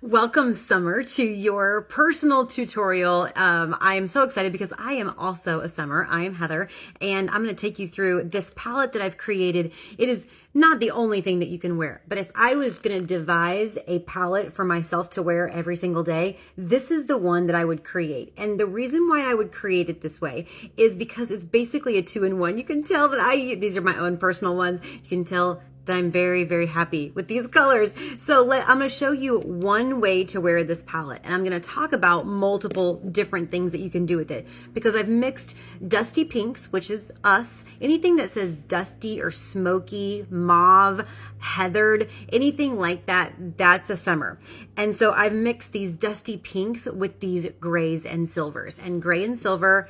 Welcome, Summer, to your personal tutorial. I am so excited because I am also a Summer. I am Heather, and I'm going to take you through this palette that I've created. It is not the only thing that you can wear, but if I was going to devise a palette for myself to wear every single day, this is the one that I would create. And the reason why I would create it this way is because it's basically a two-in-one. You can tell that these are my own personal ones. You can tell that I'm very, very happy with these colors. So I'm going to show you one way to wear this palette, and I'm going to talk about multiple different things that you can do with it, because I've mixed dusty pinks, which is us, anything that says dusty or smoky, mauve, heathered, anything like that, that's a summer. And so I've mixed these dusty pinks with these grays and silvers, and gray and silver,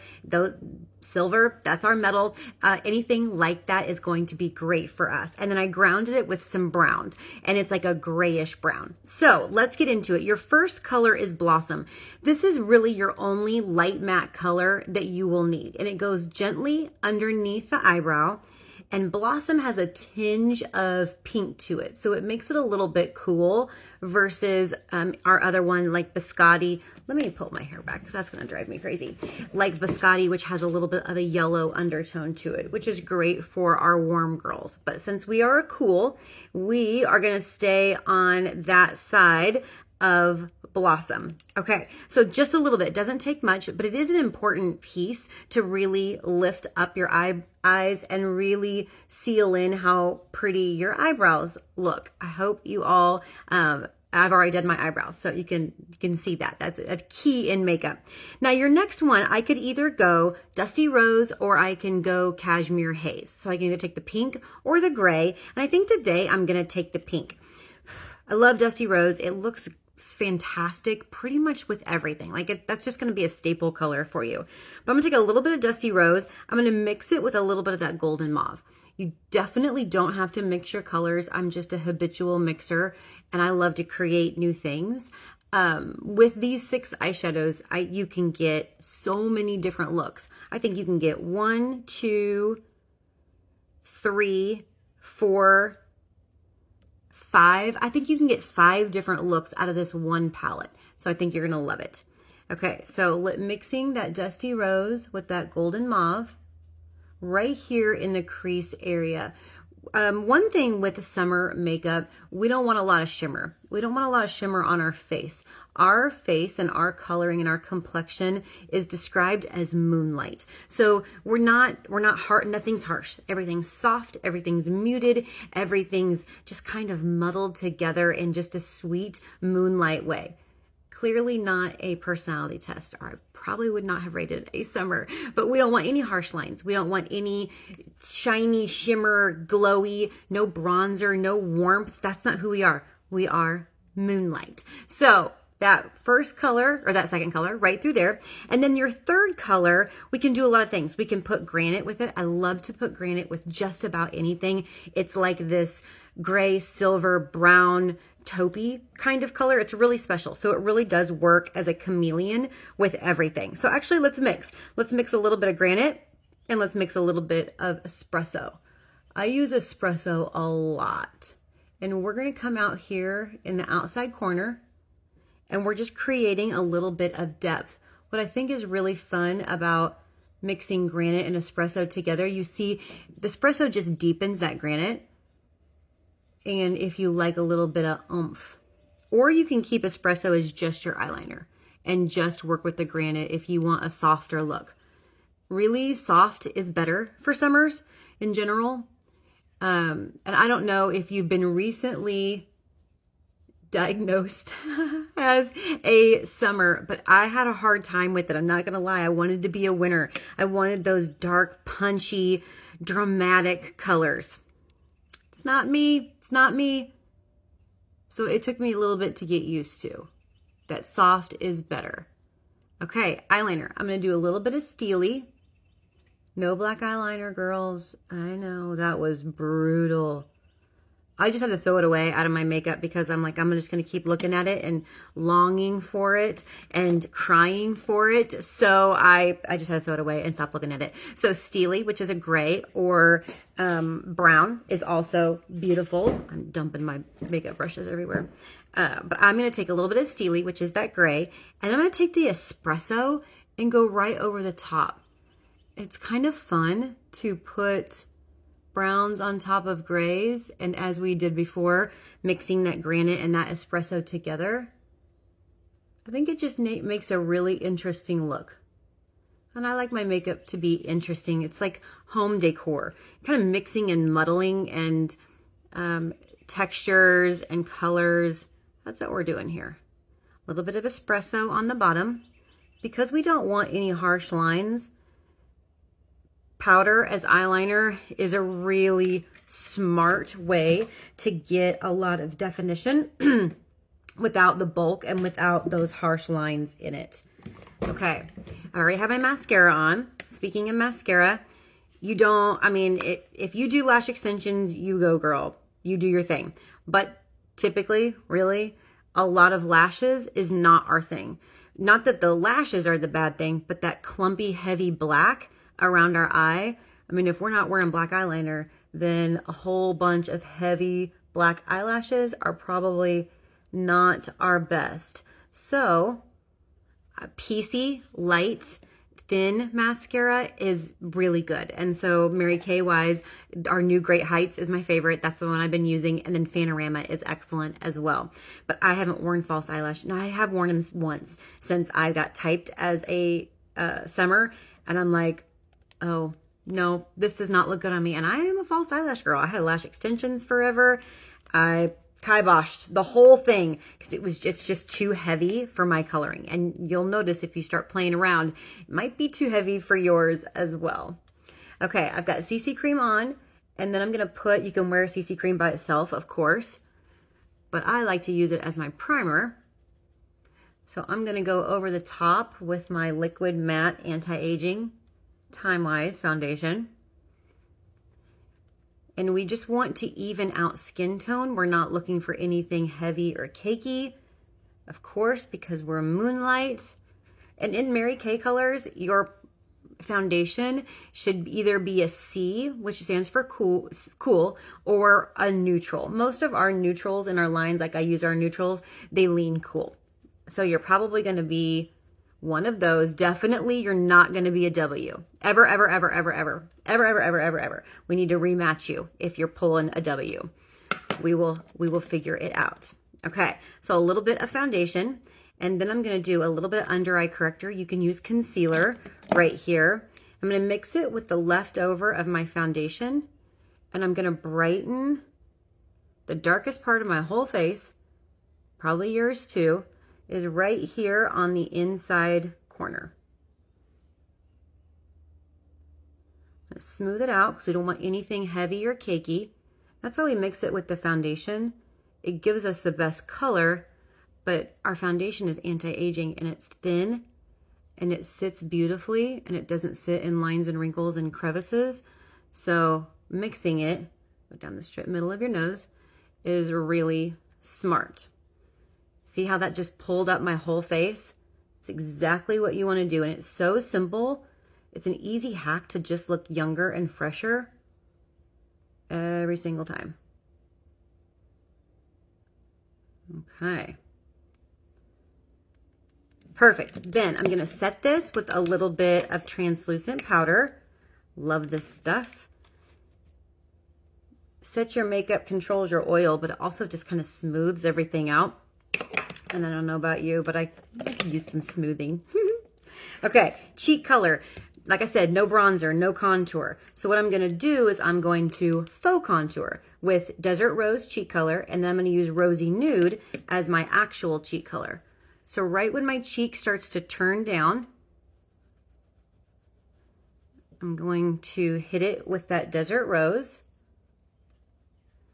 silver, that's our metal. Anything like that is going to be great for us. And then I grounded it with some brown, and it's like a grayish brown. So let's get into it. Your first color is Blossom. This is really your only light matte color that you will need, and it goes gently underneath the eyebrow. And Blossom has a tinge of pink to it, so it makes it a little bit cool versus our other one, like Biscotti. Let me pull my hair back because that's going to drive me crazy. Like Biscotti, which has a little bit of a yellow undertone to it, which is great for our warm girls. But since we are cool, we are going to stay on that side of Blossom. Okay, so just a little bit. It doesn't take much, but it is an important piece to really lift up your eyes and really seal in how pretty your eyebrows look. I hope you all, I've already done my eyebrows, so you can see that. That's a key in makeup. Now your next one, I could either go Dusty Rose or I can go Cashmere Haze. So I can either take the pink or the gray, and I think today I'm gonna take the pink. I love Dusty Rose. It looks fantastic pretty much with everything. That's just going to be a staple color for you. But I'm going to take a little bit of Dusty Rose. I'm going to mix it with a little bit of that golden mauve. You definitely don't have to mix your colors. I'm just a habitual mixer, and I love to create new things. With these 6 eyeshadows, you can get so many different looks. I think you can get 1, 2, 3, 4, 5. I think you can get 5 different looks out of this one palette. So I think you're going to love it. Okay, so mixing that Dusty Rose with that golden mauve right here in the crease area. One thing with summer makeup, we don't want a lot of shimmer. We don't want a lot of shimmer on our face. Our face and our coloring and our complexion is described as moonlight. So we're not hard, nothing's harsh. Everything's soft, everything's muted, everything's just kind of muddled together in just a sweet moonlight way. Clearly not a personality test, or I probably would not have rated a summer, but we don't want any harsh lines. We don't want any shiny, shimmer, glowy, no bronzer, no warmth. That's not who we are. We are moonlight. So that first color, or that second color, right through there. And then your third color, we can do a lot of things. We can put Granite with it. I love to put Granite with just about anything. It's like this gray, silver, brown, taupey kind of color. It's really special. So it really does work as a chameleon with everything. So actually, let's mix. Let's mix a little bit of Granite, and let's mix a little bit of Espresso. I use Espresso a lot. And we're going to come out here in the outside corner, and we're just creating a little bit of depth. What I think is really fun about mixing Granite and Espresso together, you see the Espresso just deepens that Granite. And if you like a little bit of oomph, or you can keep Espresso as just your eyeliner and just work with the Granite if you want a softer look. Really soft is better for summers in general. And I don't know if you've been recently diagnosed as a summer, but I had a hard time with it. I'm not going to lie. I wanted to be a winter. I wanted those dark, punchy, dramatic colors. It's not me. It's not me. So it took me a little bit to get used to that soft is better. Okay, eyeliner. I'm going to do a little bit of steely. No black eyeliner, girls. I know that was brutal. I just had to throw it away out of my makeup because I'm just going to keep looking at it and longing for it and crying for it. So I just had to throw it away and stop looking at it. So steely, which is a gray, or brown is also beautiful. I'm dumping my makeup brushes everywhere. But I'm going to take a little bit of Steely, which is that gray, and I'm going to take the Espresso and go right over the top. It's kind of fun to put browns on top of grays, and as we did before, mixing that Granite and that Espresso together, I think it just makes a really interesting look. And I like my makeup to be interesting. It's like home decor, kind of mixing and muddling and textures and colors. That's what we're doing here. A little bit of Espresso on the bottom. Because we don't want any harsh lines, powder as eyeliner is a really smart way to get a lot of definition without the bulk and without those harsh lines in it. Okay, I already have my mascara on. Speaking of mascara, if you do lash extensions, you go girl. You do your thing. But typically, really, a lot of lashes is not our thing. Not that the lashes are the bad thing, but that clumpy, heavy black around our eye. I mean, if we're not wearing black eyeliner, then a whole bunch of heavy black eyelashes are probably not our best. So, a piecey, light, thin mascara is really good. And so Mary Kay wise, our new Great Heights is my favorite. That's the one I've been using. And then Fanorama is excellent as well. But I haven't worn false eyelash. No, I have worn them once since I got typed as a summer. And I'm like, oh, no, this does not look good on me. And I am a false eyelash girl. I had lash extensions forever. I kiboshed the whole thing because it's just too heavy for my coloring. And you'll notice if you start playing around, it might be too heavy for yours as well. Okay, I've got CC cream on, and then I'm going to you can wear CC cream by itself, of course, but I like to use it as my primer. So I'm going to go over the top with my Liquid Matte Anti-Aging Time-Wise foundation. And we just want to even out skin tone. We're not looking for anything heavy or cakey, of course, because we're Moonlight. And in Mary Kay colors, your foundation should either be a C, which stands for cool, or a neutral. Most of our neutrals in our lines, like I use our neutrals, they lean cool. So you're probably going to be one of those. Definitely you're not going to be a W. Ever, ever, ever, ever, ever. Ever, ever, ever, ever, ever. We need to rematch you if you're pulling a W. We will figure it out. Okay, so a little bit of foundation, and then I'm going to do a little bit of under eye corrector. You can use concealer right here. I'm going to mix it with the leftover of my foundation, and I'm going to brighten the darkest part of my whole face, probably yours too, is right here on the inside corner. Let's smooth it out because we don't want anything heavy or cakey. That's why we mix it with the foundation. It gives us the best color, but our foundation is anti-aging and it's thin and it sits beautifully and it doesn't sit in lines and wrinkles and crevices. So mixing it, go down the straight middle of your nose, is really smart. See how that just pulled up my whole face? It's exactly what you want to do, and it's so simple. It's an easy hack to just look younger and fresher every single time. Okay. Perfect. Then I'm going to set this with a little bit of translucent powder. Love this stuff. Set your makeup, controls your oil, but it also just kind of smooths everything out. And I don't know about you, but I could use some smoothing. Okay, cheek color. Like I said, no bronzer, no contour. So what I'm going to do is I'm going to faux contour with Desert Rose cheek color, and then I'm going to use Rosy Nude as my actual cheek color. So right when my cheek starts to turn down, I'm going to hit it with that Desert Rose.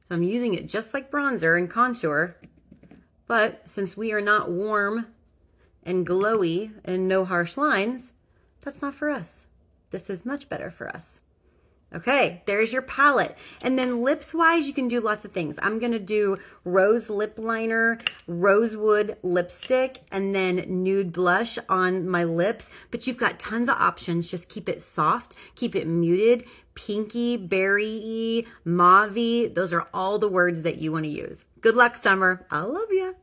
So I'm using it just like bronzer and contour, but since we are not warm and glowy and no harsh lines, that's not for us. This is much better for us. Okay, there's your palette. And then lips-wise, you can do lots of things. I'm going to do rose lip liner, rosewood lipstick, and then nude blush on my lips. But you've got tons of options. Just keep it soft, keep it muted, pinky, berry-y, mauve-y. Those are all the words that you want to use. Good luck, summer. I love you.